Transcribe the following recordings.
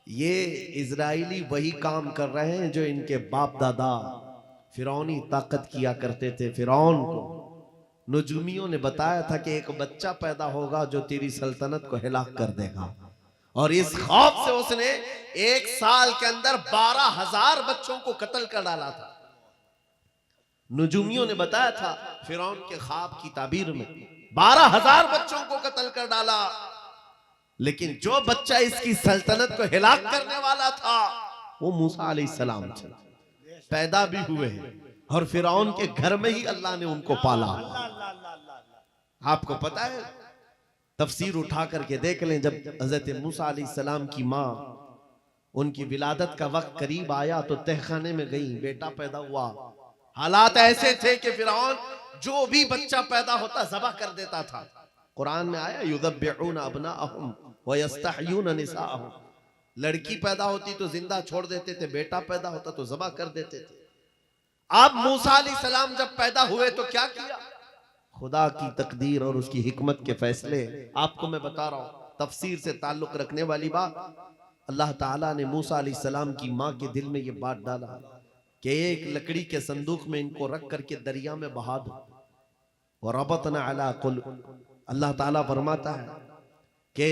ये इजराइली वही काम कर रहे हैं जो इनके बाप दादा फिरौनी ताकत किया करते थे। फिरौन को नुजूमियों ने बताया था कि एक बच्चा पैदा होगा जो तेरी सल्तनत को हिलाक कर देगा, और इस खौफ से उसने एक साल के अंदर 12,000 बच्चों को कत्ल कर डाला था। नुजूमियों ने बताया था फिरौन के ख्वाब की ताबीर में 12,000 बच्चों को कत्ल कर डाला, लेकिन जो बच्चा इसकी सल्तनत को हिलाक करने वाला था वो मूसा अलैहिस्सलाम थे। पैदा भी हुए और फिरौन के घर में ही अल्लाह ने उनको पाला। आपको पता है, तफसीर उठा करके देख लें, जब हजरत मूसा अलैहिस्सलाम की माँ, उनकी विलादत का वक्त करीब आया तो तहखाने में गई, बेटा पैदा हुआ। हालात ऐसे थे कि फिरौन जो भी बच्चा पैदा होता ज़बह कर देता था। कुरान में आया युज़ब्बिहून अब्नाअहुम व यस्तहयून निसाअहुम, लड़की पैदा होती तो जिंदा छोड़ देते थे, बेटा पैदा होता तो ज़बह कर देते थे। अब मूसा अलैहिस्सलाम जब पैदा हुए तो क्या किया? खुदा की तकदीर और उसकी हिकमत के फैसले आपको मैं बता रहा हूं, तफसीर से ताल्लुक रखने वाली बात। अल्लाह ताला ने मूसा अलैहिस्सलाम की माँ के दिल में यह बात डाला कि एक लकड़ी के संदूक में इनको रख करके दरिया में बहा दो। और रबतना अला कुलूब, अल्लाह ताला फरमाता है कि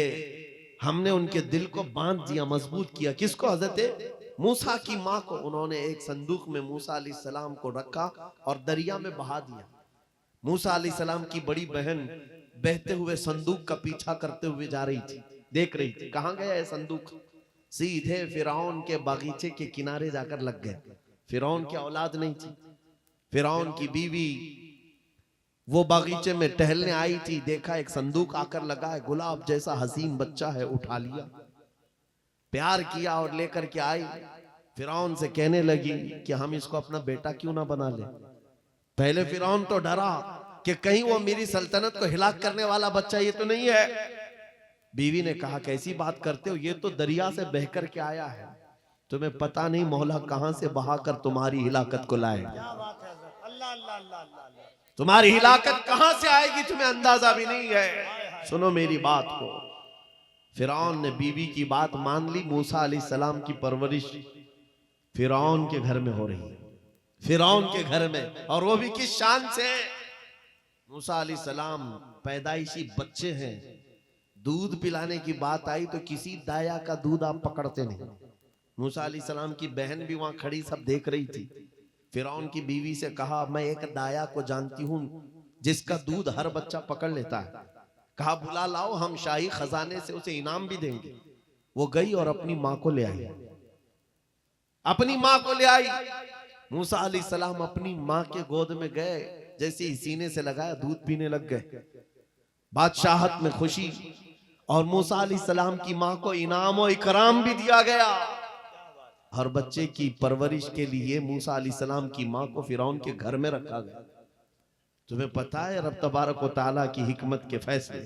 हमने उनके दिल को बांध दिया, मजबूत किया। किसको? हजरत मूसा की माँ को। उन्होंने एक संदूक में मूसा अलैहिस्सलाम को रखा और दरिया में बहा दिया। मूसा अलैहिस्सलाम की बड़ी बहन बहते हुए संदूक का पीछा करते हुए जा रही थी, देख रही थी कहां गया है संदूक। सीधे फिरौन के बागीचे के किनारे जाकर लग गए। फिरौन की औलाद नहीं थी, फिरौन की बीवी वो बागीचे में टहलने आई थी, देखा एक संदूक आकर लगा है, गुलाब जैसा हसीन बच्चा है, उठा लिया, प्यार किया और लेकर के आई। फिरौन से कहने लगी कि हम इसको अपना बेटा क्यों ना बना ले। पहले फिरौन तो डरा कि कहीं वो मेरी सल्तनत को हिलाक करने वाला बच्चा ये तो नहीं है। बीवी ने कहा कैसी बात करते हो, ये तो दरिया से बहकर के आया है, तुम्हें पता नहीं मौला कहां से बहाकर तुम्हारी हिलाकत को लाएगा। तुम्हारी हिलाकत कहां से आएगी तुम्हें अंदाजा भी नहीं है। सुनो मेरी बात को। फिरौन ने बीवी की बात मान ली। मूसा अलैहिस्सलाम की परवरिश फिरौन के घर में हो रही है, फिरौन के घर में, और वो भी किस शान से। मूसा अलैहिस्सलाम पैदाइशी बच्चे हैं, दूध पिलाने की बात आई तो किसी दाया का दूध आप पकड़ते नहीं। मूसा अलैहिस्सलाम की बहन भी वहां खड़ी सब देख रही थी। फिरौन की बीवी से कहा मैं एक दाया को जानती हूं जिसका दूध हर बच्चा पकड़ लेता है, कहा बुला लाओ, हम शाही खजाने से उसे इनाम भी देंगे। वो गई और अपनी माँ को ले आई, अपनी माँ को ले आई। मूसा अलैहिस्सलाम अपनी माँ के गोद में गए, जैसे ही सीने से लगाया दूध पीने लग गए। बादशाहत में खुशी, और मूसा अलैहिस्सलाम की माँ को इनाम और इकराम भी दिया गया। हर बच्चे की परवरिश के लिए मूसा अलैहिस्सलाम की माँ को फिरौन के घर में रखा गया। तुम्हें पता है रब तबारक व तआला की हिकमत के फैसले।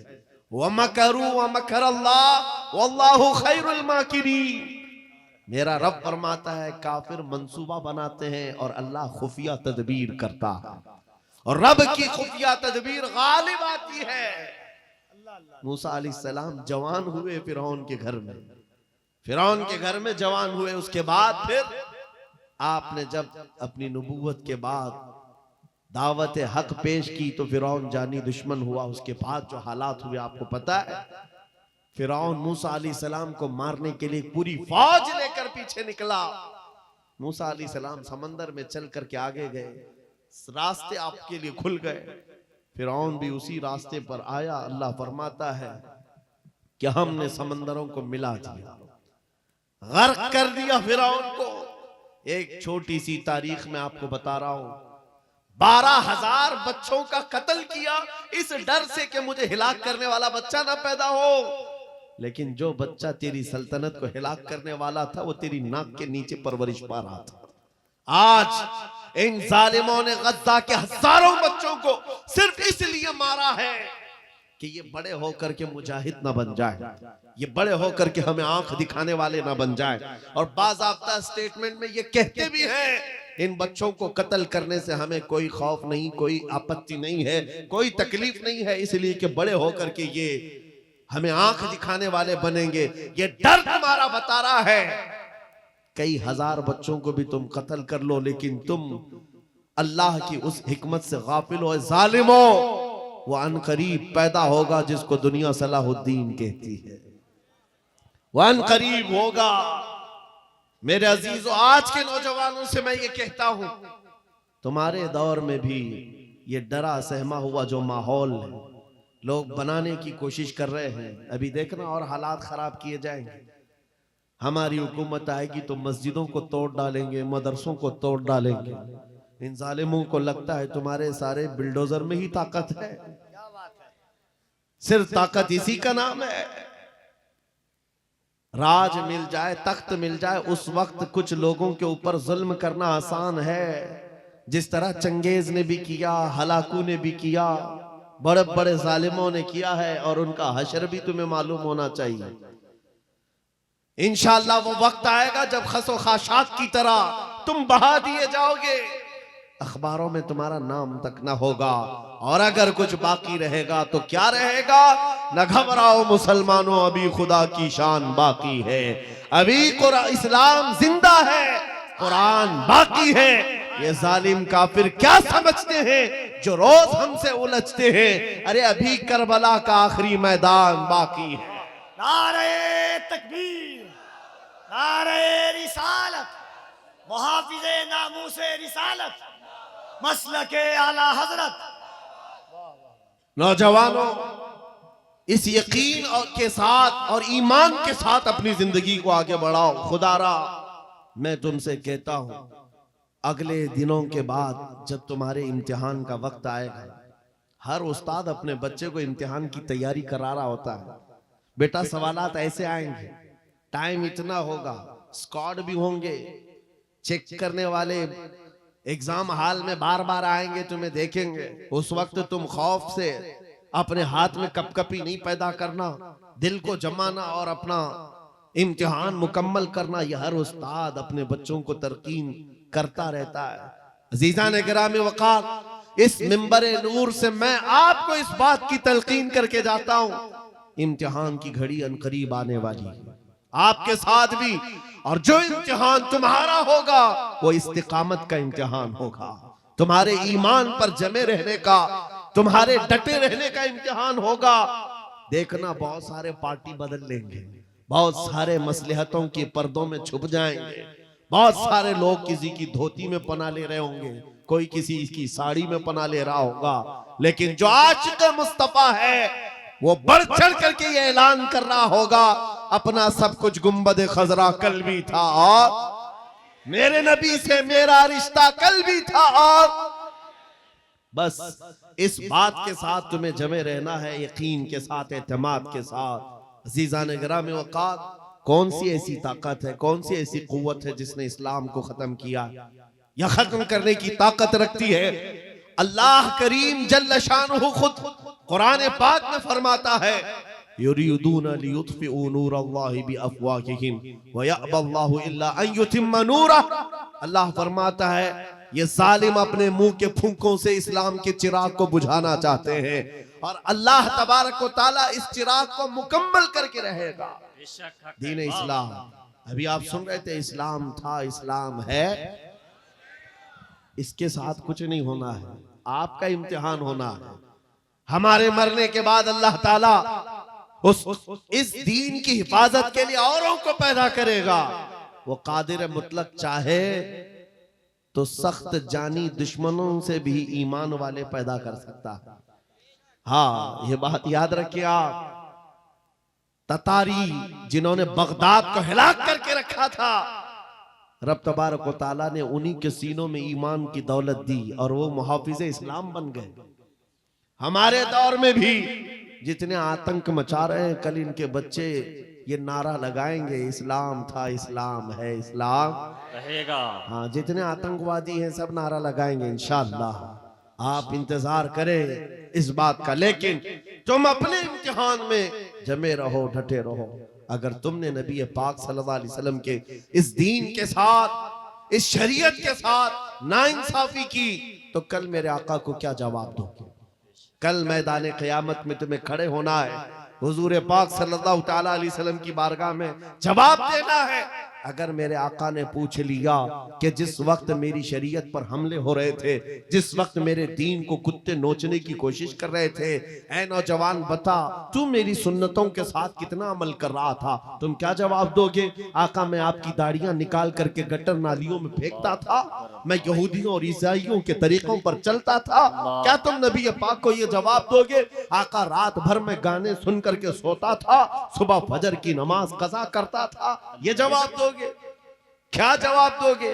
वमकरू वमकरल्लाह वल्लाहु खैरुल माकिरीन। मेरा रब फरमाता है काफिर मंसूबा बनाते हैं और अल्लाह खुफिया तदबीर करता है, और रब की खुफिया तदबीर गालिब आती है। मूसा अलैहिस्सलाम जवान हुए फिरौन के घर में, फिरौन के घर में जवान हुए। उसके बाद फिर आपने जब अपनी नबूवत के बाद दावत हक पेश की तो फिरौन जानी दुश्मन हुआ। उसके बाद जो हालात हुए आपको पता है। फिरौन मूसा अलैहिस्सलाम को मारने के लिए पूरी फौज लेकर पीछे निकला। मूसा अलैहिस्सलाम समंदर में चल करके आगे गए, रास्ते आपके लिए खुल गए। फिरौन भी उसी रास्ते पर आया। अल्लाह फरमाता है कि हमने समंदरों को मिला दिया, गर्क कर दिया फिरौन को। एक छोटी सी तारीख में आपको बता रहा हूं, 12,000 बच्चों का कत्ल किया इस डर से कि मुझे हिलाक करने वाला बच्चा ना पैदा हो। लेकिन जो बच्चा तेरी सल्तनत को हिलाक करने वाला था वो तेरी नाक के नीचे परवरिश पा रहा था। आज इन जालिमों ने गद्दा के हजारों बच्चों को सिर्फ इसलिए मारा है कि ये बड़े होकर के मुजाहिद ना बन जाए, ये बड़े होकर के हमें आंख दिखाने वाले ना बन जाए। और बाज़ाब्ता स्टेटमेंट में ये कहते भी हैं इन बच्चों को कत्ल करने से हमें कोई खौफ नहीं, कोई आपत्ति नहीं है, कोई तकलीफ नहीं है, इसलिए कि बड़े होकर के ये हमें आंख दिखाने वाले बनेंगे। ये डर तुम्हारा बता रहा है। कई हजार बच्चों को भी तुम कत्ल कर लो, लेकिन तुम अल्लाह की उस हिकमत से गाफिल हो। जालिमो, वो अनकरीब पैदा होगा जिसको दुनिया सलाहुद्दीन कहती है, वो अनकरीब होगा। मेरे अजीजों, आज के नौजवानों से मैं ये कहता हूं, तुम्हारे दौर में भी ये डरा सहमा हुआ जो माहौल है, लोग बनाने की कोशिश कर रहे हैं। अभी देखना और हालात खराब किए जाएंगे। हमारी हुकूमत आएगी तो मस्जिदों को तोड़ डालेंगे, मदरसों को तोड़ डालेंगे। इन जालिमों को लगता है तुम्हारे सारे बिल्डोजर में ही ताकत है। सिर्फ ताकत इसी का नाम है। राज मिल जाए, तख्त मिल जाए, उस वक्त कुछ लोगों के ऊपर जुल्म करना आसान है। जिस तरह चंगेज ने भी किया, हलाकू ने भी किया, बड़े बड़े जालिमों ने किया है, और उनका हशर भी तुम्हें मालूम होना चाहिए। इंशाअल्लाह वो वक्त आएगा जब खसो खाशात की तरह तुम बहा दिए जाओगे, अखबारों में तुम्हारा नाम तक ना होगा। और अगर कुछ बाकी रहेगा तो क्या रहेगा? न घबराओ मुसलमानों, अभी खुदा की शान बाकी है, अभी इस्लाम जिंदा है, कुरान बाकी है। ये जालिम काफिर क्या समझते हैं जो रोज हमसे उलझते हैं? अरे अभी करबला का आखिरी मैदान बाकी है। नारे तकबीर, नारे रिसालत, मुहाफिज़े नामूसे रिसालत, मसलके आला हजरत। नौजवानों, इस यकीन के साथ और ईमान के साथ अपनी जिंदगी को आगे बढ़ाओ। खुदारा मैं तुमसे कहता हूं, अगले दिनों के बाद जब तुम्हारे इम्तिहान का वक्त आएगा, हर उस्ताद अपने बच्चे को इम्तिहान की तैयारी करा रहा होता है। बेटा सवालात ऐसे आएंगे, टाइम इतना होगा, स्क्वाड भी होंगे, चेक करने वाले एग्जाम हॉल में बार बार आएंगे, तुम्हें देखेंगे। उस वक्त तुम खौफ से अपने हाथ में कपकपी नहीं पैदा करना, दिल को जमाना और अपना इम्तिहान मुकम्मल करना। यह हर उस्ताद अपने बच्चों को तरकीन करता रहता है। अजीज़ान गिरामी वक़ार, इस मिंबरे नूर से मैं आपको इस बात की तलकीन करके जाता हूं, इम्तिहान की घड़ी अनकरीब आने वाली है, आपके साथ भी। और जो इम्तिहान तुम्हारा होगा वो इस्तिकामत का इम्तिहान होगा, तुम्हारे ईमान पर जमे रहने का, तुम्हारे डटे रहने का इम्तिहान होगा। देखना बहुत सारे पार्टी बदल लेंगे, बहुत सारे मसलहतों के पर्दों में छुप जाएंगे, बहुत सारे लोग किसी की धोती में पना ले रहे होंगे, कोई किसी की साड़ी में पना ले रहा होगा, लेकिन जो आशिक मुस्तफा है वो बढ़ चढ़ करके ये ऐलान कर रहा होगा, अपना सब कुछ गुंबद खजरा कल भी था, और मेरे नबी से मेरा रिश्ता कल भी था। और बस इस बात के साथ तुम्हें जमे रहना है, यकीन के साथ, एतमाद के साथ। अज़ीज़ान गिरामी वक़ार, कौन सी ऐसी ताकत है, कौन सी ऐसी कुव्वत है जिसने इस्लाम को खत्म किया या खत्म करने की ताकत रखती है? अल्लाह करीम जल्ल शानुहु खुद कुरान पाक में फरमाता है, युरीदूना लियुत्फिउ नूरल्लाहि बिअफ़वाहिहिम व यअबल्लाहु इल्ला अन युतिम्मा नूरह। अल्लाह फरमाता है, ये जालिम अपने मुंह के फूंकों से इस्लाम के चिराग को बुझाना चाहते हैं, और अल्लाह तबारक व तआला इस चिराग को मुकम्मल करके रहेगा। दीन इस्लाम, अभी आप सुन रहे थे, इस्लाम था, इस्लाम है, इसके साथ कुछ नहीं होना है, आपका इम्तिहान होना है। हमारे मरने के बाद अल्लाह ताला इस दीन की हिफाजत के लिए औरों को पैदा करेगा। वो कादिर मुतलक चाहे तो सख्त जानी दुश्मनों से भी ईमान वाले पैदा कर सकता है। हाँ, ये बात याद रखिए आप। ततारी जिन्होंने बगदाद को हिलाक करके रखा था, रब तबारक व तआला ने उन्हीं के सीनों में ईमान की दौलत दी और वो मुहाफिज़े इस्लाम बन गए। हमारे दौर में भी जितने आतंक मचा रहे हैं, कल इनके बच्चे ये नारा लगाएंगे, इस्लाम था, इस्लाम है, इस्लाम रहेगा। हाँ, जितने आतंकवादी हैं सब नारा लगाएंगे इंशाअल्लाह। आप इंतजार करें इस बात का, लेकिन तुम अपने इम्तिहान में जमे रहो, डटे रहो। अगर तुमने नबी पाक सल्लल्लाहु अलैहि वसल्लम के इस दीन के साथ, इस शरीयत के साथ नाइंसाफी की, तो कल मेरे आका को क्या जवाब दोगे? कल मैदान क़यामत में तुम्हें खड़े होना है। हुजूर पाक सल्लल्लाहु तआला अलैहि वसल्लम की बारगाह में जवाब देना है। अगर मेरे आका ने पूछ लिया कि जिस वक्त मेरी शरीयत पर हमले हो रहे थे, जिस वक्त मेरे दीन को कुत्ते नोचने की कोशिश कर रहे थे, ऐ नौजवान बता तू मेरी सुन्नतों के साथ कितना अमल कर रहा था, तुम क्या जवाब दोगे? आका मैं आपकी दाढ़ियां निकाल करके गटर नालियों में फेंकता था, मैं यहूदियों और ईसाइयों के तरीकों पर चलता था, क्या तुम नबी पाक को ये जवाब दोगे? आका रात भर में गाने सुन करके सोता था, सुबह फजर की नमाज कज़ा करता था, ये जवाब दोगे? क्या जवाब दोगे?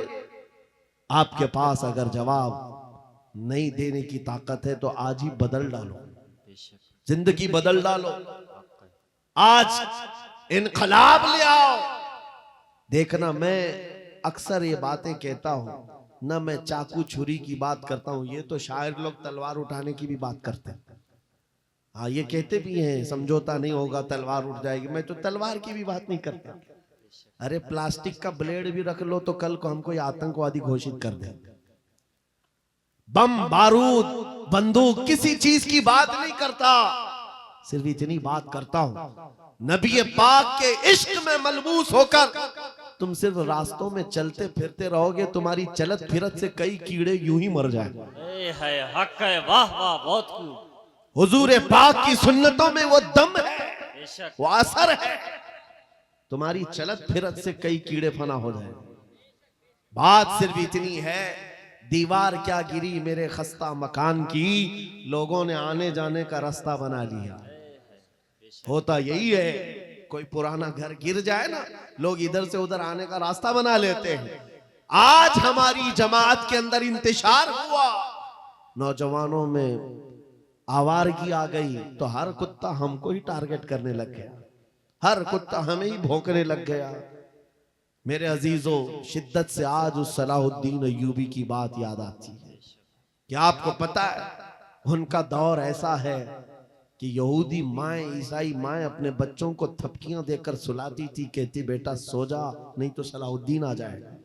आपके पास अगर जवाब नहीं देने की ताकत है तो आज ही बदल डालो, जिंदगी बदल डालो, आज इनकलाब ले आओ। देखना मैं अक्सर ये बातें कहता हूं ना, मैं चाकू छुरी की बात करता हूं, ये तो शायर लोग तलवार उठाने की भी बात करते हैं। हाँ ये कहते भी हैं समझौता नहीं होगा तलवार उठ जाएगी, मैं तो तलवार की भी बात नहीं करता। अरे प्लास्टिक का ब्लेड भी रख लो तो कल को हमको ये आतंकवादी घोषित कर दे। बम बारूद बंदूक किसी चीज की बात नहीं करता, सिर्फ इतनी बात करता हूं नबी पाक के इश्क में मलबूस होकर तुम सिर्फ रास्तों में चलते फिरते रहोगे, तुम्हारी चलत फिरत से कई कीड़े यूं ही मर जाएंगे। हक है, वाह वाह, बहुत खूब। हुजूर पाक की सुन्नतों में वो दम है, वो असर है, तुम्हारी चलत फिरत से कई कीड़े फना हो जाए। बात सिर्फ इतनी है, दीवार क्या गिरी मेरे खस्ता मकान की, लोगों ने आने जाने का रास्ता बना लिया। होता यही है, कोई पुराना घर गिर जाए ना, लोग इधर से उधर आने का रास्ता बना लेते हैं। आज हमारी जमात के अंदर इंतशार हुआ, नौजवानों में आवारगी आ गई तो हर कुत्ता हमको ही टारगेट करने लग गया, हर कुत्ता हमें ही भौंकने लग गया। मेरे अजीजों, शिद्दत से आज उस सलाहुद्दीन अय्यूबी की बात याद आती है कि आपको पता है उनका दौर ऐसा है कि यहूदी माएं, ईसाई माएं अपने बच्चों को थपकियां देकर सुलाती थी, कहती बेटा सो जा नहीं तो सलाहुद्दीन आ जाएगा।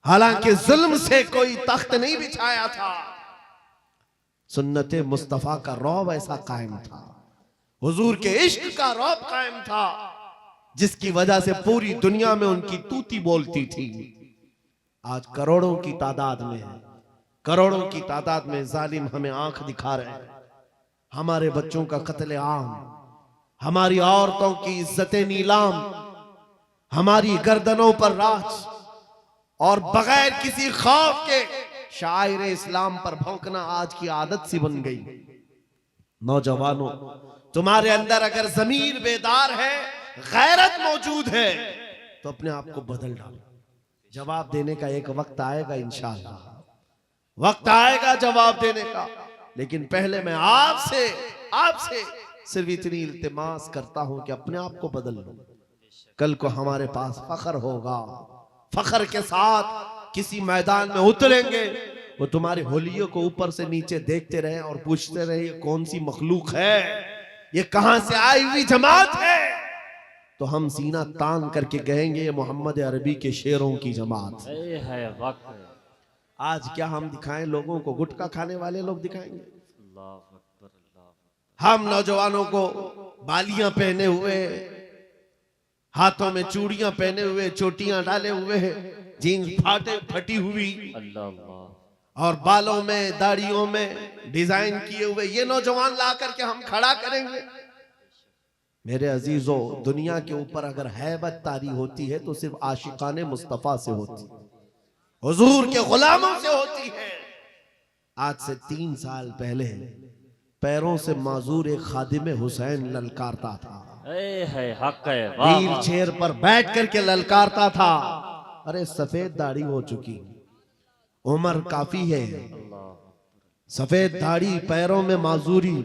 हालांकि जुल्म से कोई तख्त नहीं बिछाया था, सुन्नते मुस्तफा का रौब ऐसा कायम था, हुजूर के इश्क का रौब कायम था, जिसकी वजह से पूरी दुनिया में उनकी तूती बोलती थी। आज करोड़ों की तादाद में है, करोड़ों की तादाद में जालिम हमें आंख दिखा रहे हैं, हमारे बच्चों का कत्ले आम, हमारी औरतों की इज्जतें नीलाम, हमारी गर्दनों पर राज, और बगैर किसी खौफ के शायर इस्लाम पर भौंकना आज की आदत सी बन गई। नौजवानों, तुम्हारे अंदर अगर ज़मीर बेदार है, गैरत मौजूद है, तो अपने आप को बदल डालो। जवाब देने का एक वक्त आएगा, इंशाअल्लाह वक्त आएगा जवाब देने का, लेकिन पहले मैं आपसे सिर्फ इतनी इल्तिमास करता हूं कि अपने आप को बदल लो। कल को हमारे पास फख्र होगा, फख्र के साथ किसी मैदान में उतरेंगे, वो तुम्हारे होलियों को ऊपर से नीचे देखते रहे और पूछते रहे ये कौन सी मखलूक है, ये कहां से आई हुई जमात है, तो हम सीना तान करके कहेंगे ये मोहम्मद अरबी के शेरों की जमात है। आज क्या हम दिखाएं लोगों को? गुटखा खाने वाले लोग दिखाएंगे। हम नौजवानों को बालियां पहने हुए, हाथों में चूड़ियां पहने हुए, चोटियां डाले हुए, जीन्स फटी हुई और बालों में दाढ़ियों में डिजाइन किए हुए ये नौजवान ला करके हम खड़ा करेंगे। मेरे अजीजों, दुनिया के ऊपर अगर हैबत तारी होती है तो सिर्फ आशिकाने मुस्तफा से होती है, हुजूर के गुलामों से होती है। आज से 3 साल पहले पैरों से माजूर एक खादिम हुसैन ललकारता था, व्हील चेयर पर बैठ करके ललकारता था। अरे सफेद दाढ़ी हो चुकी, उम्र काफी है, सफेद दाढ़ी, पैरों में माजूरी,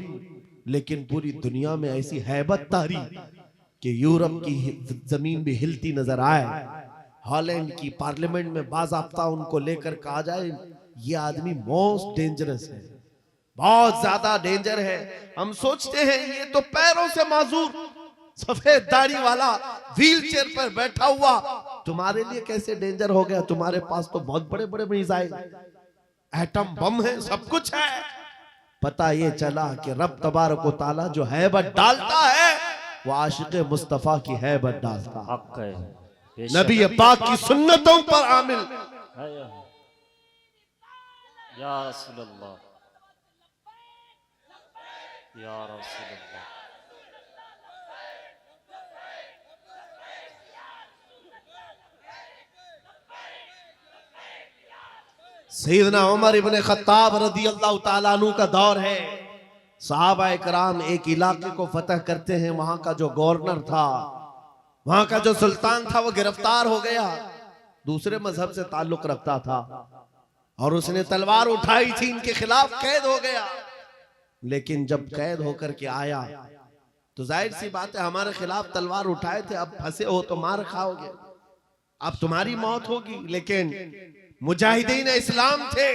लेकिन पूरी दुनिया में ऐसी हैबत तारी कि यूरोप की जमीन भी हिलती नजर आए। हॉलैंड की पार्लियामेंट में बाज़ाब्ता उनको लेकर कहा जाए ये आदमी मोस्ट डेंजरस है, बहुत ज्यादा डेंजर है। हम सोचते हैं ये तो पैरों से माजूर सफेद दाढ़ी वाला व्हील चेयर पर बैठा हुआ तुम्हारे लिए कैसे डेंजर हो गया? तुम्हारे पास तो बहुत बड़े बड़े मिसाइल, एटम बम है, सब कुछ है। पता ये चला कि रब तबारक व तआला जो हैबत डालता है वो आशिक मुस्तफा की हैबत डालता है। हक है बेशक नबी पाक की सुन्नतों पर आमिल है या रसूल अल्लाह या रसूल अल्लाह। सैयदना उमर इब्ने खत्ताब रदी अल्लाह तआला अन्हु का दौर है। सहाबा कराम एक इलाके को फतह करते हैं। वहां का जो गवर्नर था, वहां का जो सुल्तान था, वो गिरफ्तार हो गया। दूसरे मजहब से ताल्लुक रखता था और उसने तलवार उठाई थी, इनके खिलाफ कैद हो गया। लेकिन जब कैद होकर के आया तो जाहिर सी बात है, हमारे खिलाफ तलवार उठाए थे, अब फंसे हो तो मार खाओगे, अब तुम्हारी मौत होगी। लेकिन मुजाहिदीन इस्लाम थे,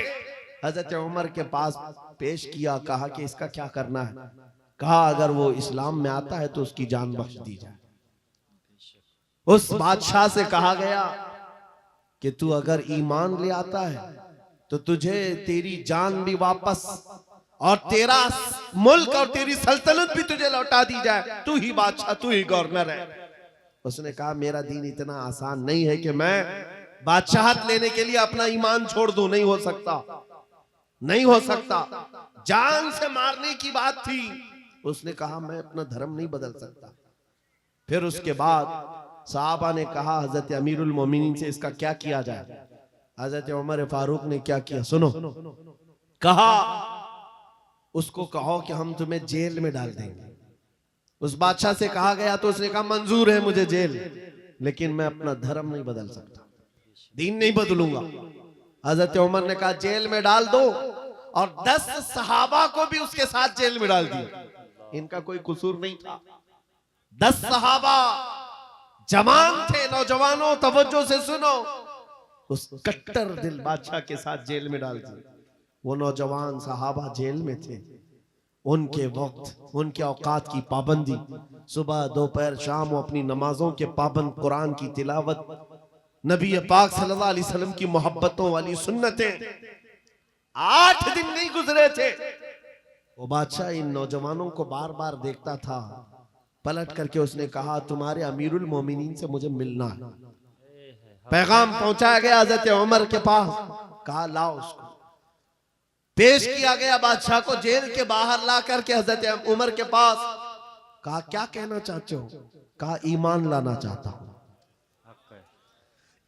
हजरत उमर के पास पेश किया, कहा कि इसका क्या करना है। कहा अगर वो इस्लाम में आता है तो उसकी जान बख्श दी जाए। उस बादशाह से कहा गया कि तू अगर ईमान ले आता है तो तुझे तेरी जान भी वापस और तेरा मुल्क और तेरी सल्तनत भी तुझे लौटा दी जाए, तू ही बादशाह, तू ही गवर्नर है। उसने कहा मेरा दीन इतना आसान नहीं है कि मैं बादशाहत लेने के लिए अपना ईमान छोड़ दूं, नहीं हो सकता, नहीं हो सकता। जान से मारने की बात थी। उसने कहा मैं अपना धर्म नहीं बदल सकता। फिर उसके बाद साहबा ने कहा हजरत अमीरुल मोमिनीन से इसका क्या किया जाए। हजरत उमर फारूक ने क्या किया सुनो। कहा उसको कहो कि हम तुम्हें जेल में डाल देंगे। उस बादशाह से कहा गया तो उसने कहा मंजूर है मुझे जेल, लेकिन मैं अपना धर्म नहीं बदल सकता, दीन नहीं बदलूंगा। हजरत उमर ने कहा जेल में डाल दो और 10 सहाबा को भी उसके साथ जेल में डाल दिया। इनका कोई कसूर नहीं था। 10 सहाबा जवान थे। नौजवानों तवज्जो से सुनो, उस कट्टर दिल बादशाह के साथ जेल में डाल दिया। वो नौजवान सहाबा जेल में थे। उनके वक्त, उनके औकात की पाबंदी, सुबह दोपहर शाम वो अपनी नमाजों के पाबंद, कुरान की तिलावत, नबी पाक सल्लल्लाहु अलैहि वसल्लम की मोहब्बतों वाली सुन्नतें। 8 दिन नहीं गुजरे थे। वो बादशाह इन नौजवानों को बार बार देखता था। पलट करके उसने कहा तुम्हारे अमीरुल मोमिनीन से मुझे मिलना है। पैगाम पहुंचाया गया हजरत उमर के पास। कहा लाओ उसको। पेश किया गया बादशाह को, जेल के बाहर ला करके हजरत उमर के पास। कहा क्या कहना चाहते हो। कहा ईमान लाना चाहता हूं,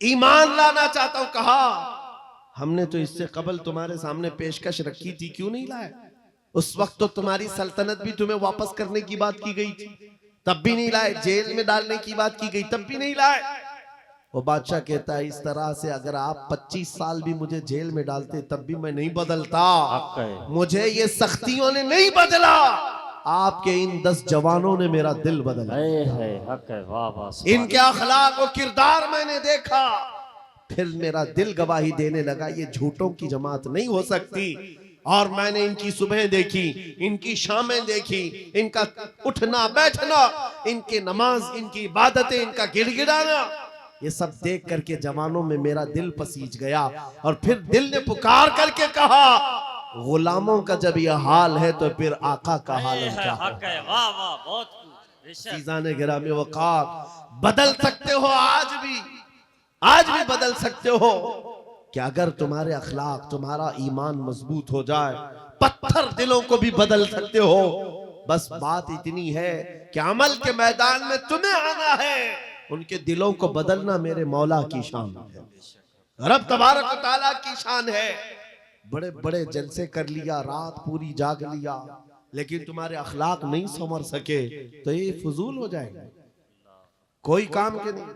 ईमान लाना चाहता हूं। कहा हमने तो इससे कबल तुम्हारे सामने पेशकश रखी थी, क्यों नहीं लाए। उस वक्त तो तुम्हारी सल्तनत भी तुम्हें वापस करने की बात की गई थी, तब भी नहीं लाए। जेल में डालने की बात की गई, तब भी नहीं लाए। वो बादशाह कहता है इस तरह से अगर आप 25 साल भी मुझे जेल में डालते तब भी मैं नहीं बदलता। मुझे ये सख्तियों ने नहीं बदला, आपके इन 10 जवानों ने मेरा दिल बदला। इनके अखलाक और किरदार मैंने देखा, फिर मेरा दिल गवाही देने लगा ये झूठों की जमात नहीं हो सकती। और मैंने इनकी सुबह देखी, इनकी शामें देखी, इनका उठना बैठना, इनकी नमाज, इनकी इबादतें, इनका गिड़गिड़ाना, ये सब देख करके जवानों में मेरा दिल पसीज गया। और फिर दिल ने पुकार करके कहा गुलामों का जब यह हाल है तो फिर आका का हाल क्या है। वाह वाह बहुत चीज़ाने गिरामी वक़ात बदल सकते हो, आज भी बदल सकते हो कि अगर तुम्हारे अखलाक, तुम्हारा ईमान मजबूत हो जाए, पत्थर दिलों को भी बदल सकते हो। बस बात इतनी है कि अमल के मैदान में तुम्हें आना है, उनके दिलों को बदलना मेरे मौला की शान है, रब तबारक व तआला की शान है। बड़े बड़े जलसे कर लिया, रात पूरी जाग लिया, लेकिन तुम्हारे अखलाक नहीं संवर सके तो ये फजूल हो जाएगा, कोई काम के नहीं।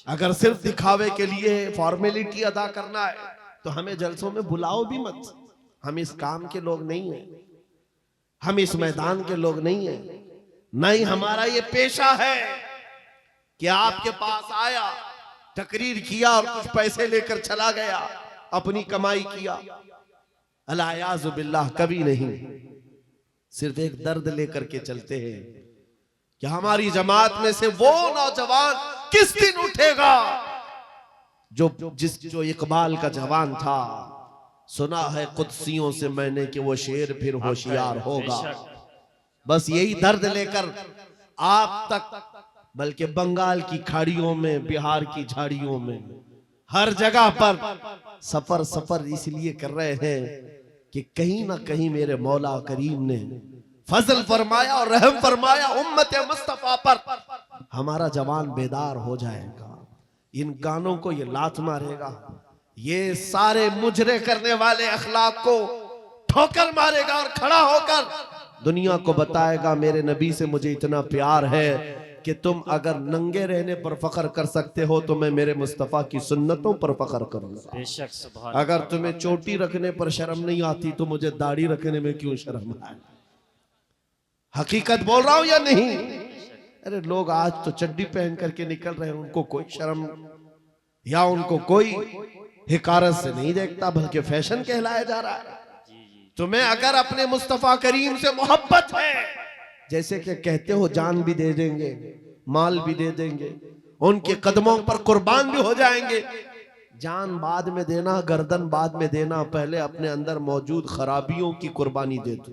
अगर सिर्फ दिखावे के लिए फॉर्मेलिटी अदा करना है तो हमें जलसों में बुलाओ भी मत। हम इस काम के लोग नहीं हैं, हम इस मैदान के लोग नहीं हैं। नहीं, हमारा ये पेशा है कि आपके पास आया, तकरीर किया और कुछ पैसे लेकर चला गया, अपनी कमाई किया। अलायाज़ु बिल्लाह, कभी नहीं। सिर्फ एक दर्द लेकर के चलते हैं कि हमारी जमात में से वो नौजवान किस दिन उठेगा जो इकबाल का जवान था, सुना है कुदसियों से मैंने कि वो शेर फिर होशियार होगा। बेशक। बस यही दर्द लेकर आप तक, बल्कि बंगाल की खाड़ियों में, बिहार की झाड़ियों में, हर जगह पर सफर सफर इसलिए कर रहे हैं कि कहीं ना कहीं मेरे मौला करीम ने फजल फरमाया और रहम फरमाया उम्मत मुस्तफा पर, हमारा जवान बेदार हो जाएगा, इन गानों को ये लात मारेगा, ये सारे मुजरे करने वाले अखलाक को ठोकर मारेगा और खड़ा होकर दुनिया को बताएगा मेरे नबी से मुझे इतना प्यार है कि तुम अगर नंगे रहने पर फख्र कर सकते हो तो मैं मेरे मुस्तफा की सुन्नतों पर फख्र करूंगा। बेशक सुभान। अगर तुम्हें चोटी रखने पर शर्म नहीं आती तो मुझे दाढ़ी रखने में क्यों शर्म आए? हकीकत बोल रहा हूं या नहीं? अरे लोग आज तो चड्डी पहन करके निकल रहे हैं, उनको कोई शर्म या उनको कोई हिकारत से नहीं देखता, बल्कि फैशन कहलाया जा रहा है। तुम्हें अगर अपने मुस्तफा करीम से मोहब्बत है, जैसे कि कहते हो जान भी दे देंगे, माल भी दे देंगे, उनके कदमों पर कुर्बान भी हो जाएंगे। जान बाद में देना, गर्दन बाद में देना, पहले अपने अंदर मौजूद खराबियों की कुर्बानी दे दो।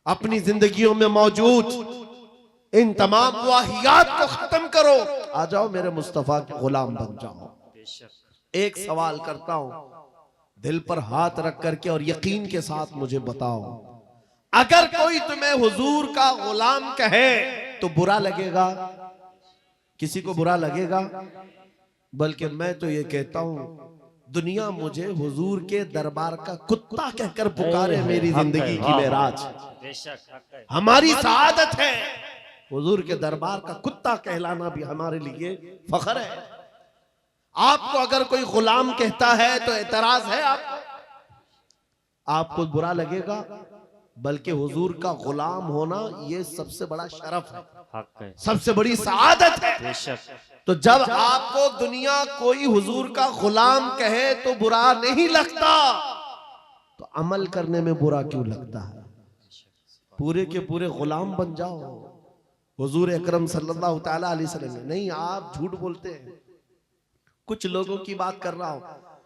अपनी जिंदगियों में मौजूद इन तमाम वाहियात को खत्म करो, आ जाओ मेरे मुस्तफा के गुलाम बन जाओ। बेशक। एक सवाल करता हूं, दिल पर हाथ रख करके और यकीन के साथ मुझे बताओ, अगर कोई तुम्हें हुजूर का गुलाम कहे तो बुरा लगेगा? किसी को बुरा लगेगा? बल्कि मैं तो ये कहता हूं, दुनिया मुझे हुजूर के दरबार का कुत्ता कहकर पुकारे, मेरी जिंदगी की मेराज, बेशक हक है। हमारी सआदत है। हुजूर के दरबार का कुत्ता कहलाना भी हमारे लिए फख्र है। आपको अगर कोई गुलाम कहता है तो एतराज है आपको बुरा लगेगा? बल्कि हुजूर का गुलाम होना ये सबसे बड़ा शरफ है, हक है। सबसे बड़ी सआदत है। बेशक। तो जब आपको दुनिया कोई हुजूर का गुलाम कहे तो बुरा नहीं लगता, तो अमल करने में बुरा क्यों लगता है? पूरे के पूरे गुलाम बन जाओ हुजूर अकरम सल्लल्लाहु तआला अलैहि वसल्लम। नहीं, आप झूठ बोलते हैं। कुछ लोगों की बात कर रहा हूं,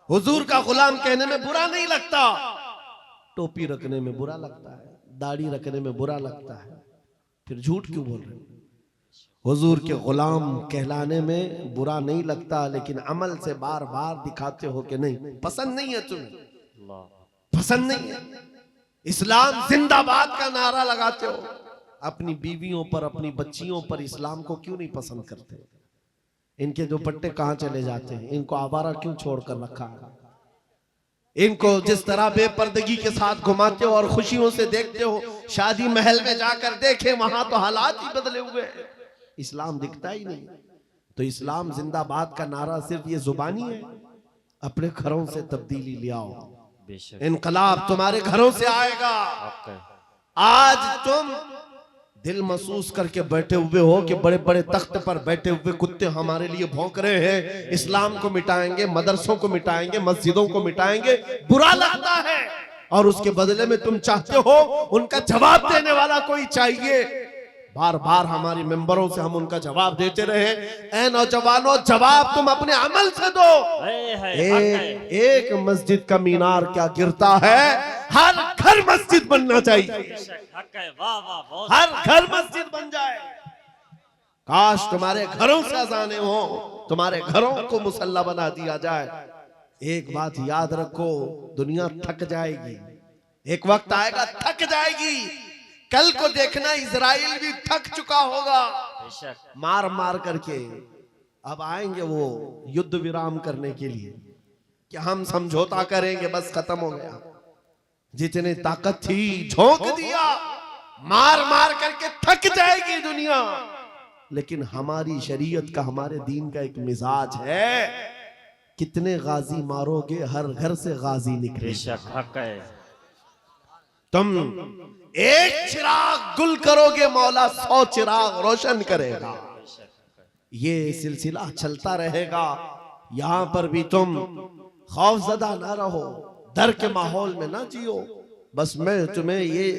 हुजूर का गुलाम कहने में बुरा नहीं लगता, टोपी रखने में बुरा लगता है, दाढ़ी रखने में बुरा लगता है, फिर झूठ क्यों बोल रहे हो? हुजूर के गुलाम कहलाने में बुरा नहीं लगता, लेकिन अमल से बार बार दिखाते हो कि नहीं, पसंद नहीं है तुम्हें, पसंद नहीं है। इस्लाम जिंदाबाद का नारा लगाते हो, अपनी बीवियों पर, अपनी बच्चियों पर इस्लाम को क्यों नहीं पसंद करते? इनके दुपट्टे कहां चले जाते हैं? इनको आवारा क्यों छोड़कर रखा है? इनको जिस तरह बेपर्दगी के साथ घुमाते हो और खुशियों से देखते हो, शादी महल में जाकर देखे वहां तो हालात ही बदले हुए हैं, इस्लाम दिखता ही नहीं। तो इस्लाम जिंदाबाद का नारा सिर्फ ये जुबानी है? अपने घरों से तब्दीली ले आओ, इनकलाब तुम्हारे घरों से आएगा। आज तुम दिल महसूस करके बैठे हुए हो कि बड़े बड़े तख्त पर बैठे हुए कुत्ते हमारे लिए भौंक रहे हैं, इस्लाम को मिटाएंगे, मदरसों को मिटाएंगे, मस्जिदों को मिटाएंगे, बुरा लगता है। और उसके बदले में तुम चाहते हो उनका जवाब देने वाला कोई चाहिए। बार बार हमारी मेंबरों से हम उनका जवाब देते रहे। ऐ नौजवानों, जवाब तुम अपने अमल से दो। एक मस्जिद का मीनार क्या गिरता है, हर घर मस्जिद बनना चाहिए, हर घर मस्जिद बन जाए। काश तुम्हारे घरों से अजाने हो, तुम्हारे घरों को मुसल्ला बना दिया जाए। एक बात याद रखो, दुनिया थक जाएगी, एक वक्त आएगा थक जाएगी। कल को देखना इजराइल भी थक चुका होगा मार मार करके। अब आएंगे वो युद्ध विराम करने के लिए कि हम समझौता करेंगे, बस खत्म हो गया। जितनी ताकत थी झोंक दिया, मार मार करके थक जाएगी दुनिया। लेकिन हमारी शरीयत का, हमारे दीन का एक मिजाज है, कितने गाजी मारोगे हर घर से गाजी निकलेगा। तुम एक चिराग गुल करोगे, मौला 100 चिराग रोशन करेगा। ये सिलसिला चलता रहेगा। यहां पर भी तुम खौफजदा ना रहो, डर के माहौल में ना जियो। बस मैं तुम्हें ये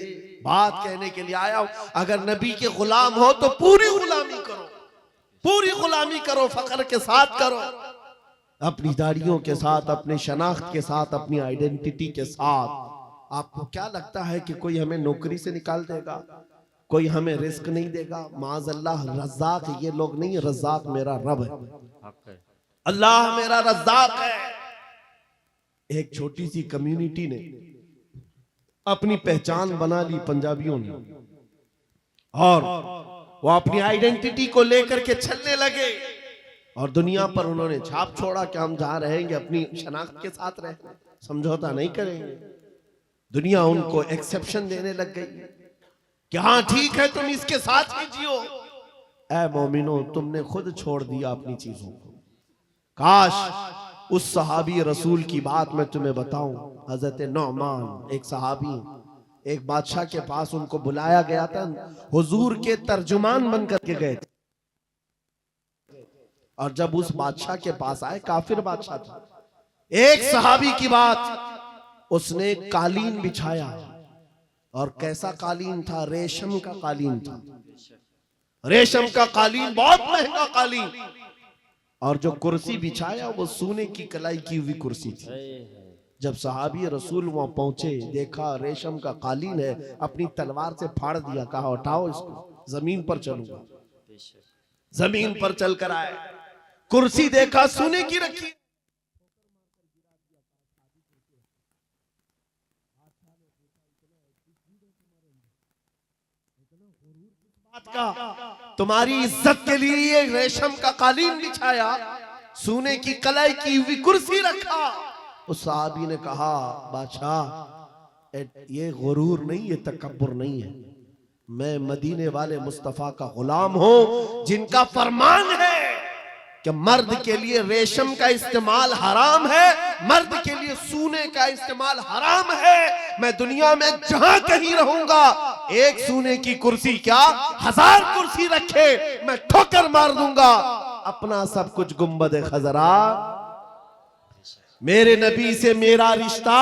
बात कहने के लिए आया हूं, अगर नबी के गुलाम हो तो पूरी गुलामी करो, पूरी गुलामी करो, फख्र के साथ करो। अपनी दाढ़ियों के साथ, अपने शनाख्त के साथ, अपनी आइडेंटिटी के साथ। आपको क्या लगता है कि कोई हमें नौकरी से निकाल देगा, कोई हमें रिस्क नहीं देगा? माज़अल्लाह रज़्ज़ाक ये लोग नहीं, रज़्ज़ाक मेरा रब है, हक है। अल्लाह मेरा रज़्ज़ाक है। एक छोटी सी कम्युनिटी ने अपनी पहचान बना ली पंजाबियों ने, और वो अपनी आइडेंटिटी को लेकर के चलने लगे, और दुनिया पर उन्होंने छाप छोड़ा कि हम जहां रहेंगे अपनी शनाख्त के साथ रहेंगे, समझौता नहीं करेंगे। दुनिया उनको एक्सेप्शन देने लग गई कि हाँ ठीक है, तुम इसके साथ ही जियो। ऐ मोमिनो, तुमने खुद छोड़ दिया अपनी चीजों को। काश उस सहाबी रसूल की बात मैं तुम्हें बताऊं। हजरत नौमान एक सहाबी, एक बादशाह के पास उनको बुलाया गया था, हुजूर के तर्जुमान बनकर के गए थे। और जब उस बादशाह के पास आए, काफिर बादशाह था, एक सहाबी की बात, उसने कालीन बिछाया, और कैसा कालीन था? रेशम का कालीन था। रेशम का कालीन, बहुत महंगा कालीन। और जो कुर्सी बिछाया वो सोने की कलाई की हुई कुर्सी थी। जब सहाबी रसूल वहां पहुंचे, देखा रेशम का कालीन है, अपनी तलवार से फाड़ दिया, कहा उठाओ इसको, जमीन पर चलूंगा। जमीन पर चलकर आए, कुर्सी देखा सोने की रखी, तुम्हारी इज्जत के लिए ये रेशम का कालीन बिछाया, सोने की कलाई की हुई कुर्सी रखा। उस साहबी ने कहा, बादशाह ये गुरूर नहीं, ये तकब्बुर नहीं है, मैं मदीने वाले मुस्तफा का गुलाम हूं, जिनका फरमान है कि मर्द के लिए रेशम का इस्तेमाल हराम है, मर्द के लिए सोने का इस्तेमाल हराम है। मैं दुनिया में जहां कहीं रहूंगा, एक सोने की कुर्सी क्या 1000 कुर्सी रखे, मैं ठोकर मार दूंगा अपना सब कुछ। गुंबद खजरा, मेरे नबी से मेरा रिश्ता,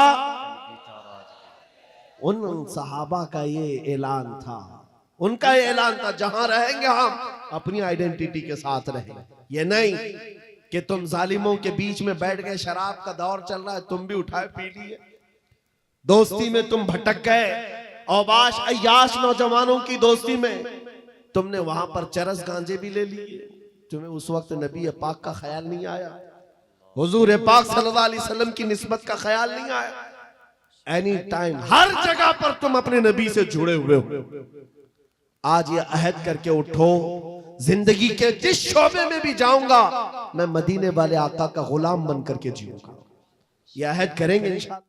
उन सहाबा का ये ऐलान था, उनका ये ऐलान था, जहां रहेंगे हम अपनी आइडेंटिटी के साथ रहेंगे। ये नहीं कि तुम जालिमों के बीच में बैठ गए, शराब का दौर चल रहा है, तुम भी उठाए पी लिए, दोस्ती में तुम भटक गए, औबाश अय्याश नौजवानों की दोस्ती में तुमने वहां पर चरस गांजे भी ले लिए, तुम्हें उस वक्त नबी पाक का ख्याल नहीं आया, हुजूर पाक सल्लल्लाहु अलैहि वसल्लम की निस्बत का ख्याल नहीं आया। एनी टाइम हर जगह पर तुम अपने नबी से जुड़े हुए हो। आज ये अहद करके उठो, जिंदगी के जिस शोबे में भी जाऊंगा मैं मदीने वाले आका का गुलाम बनकर के जीऊंगा। ये अहद करेंगे इंशाअल्लाह।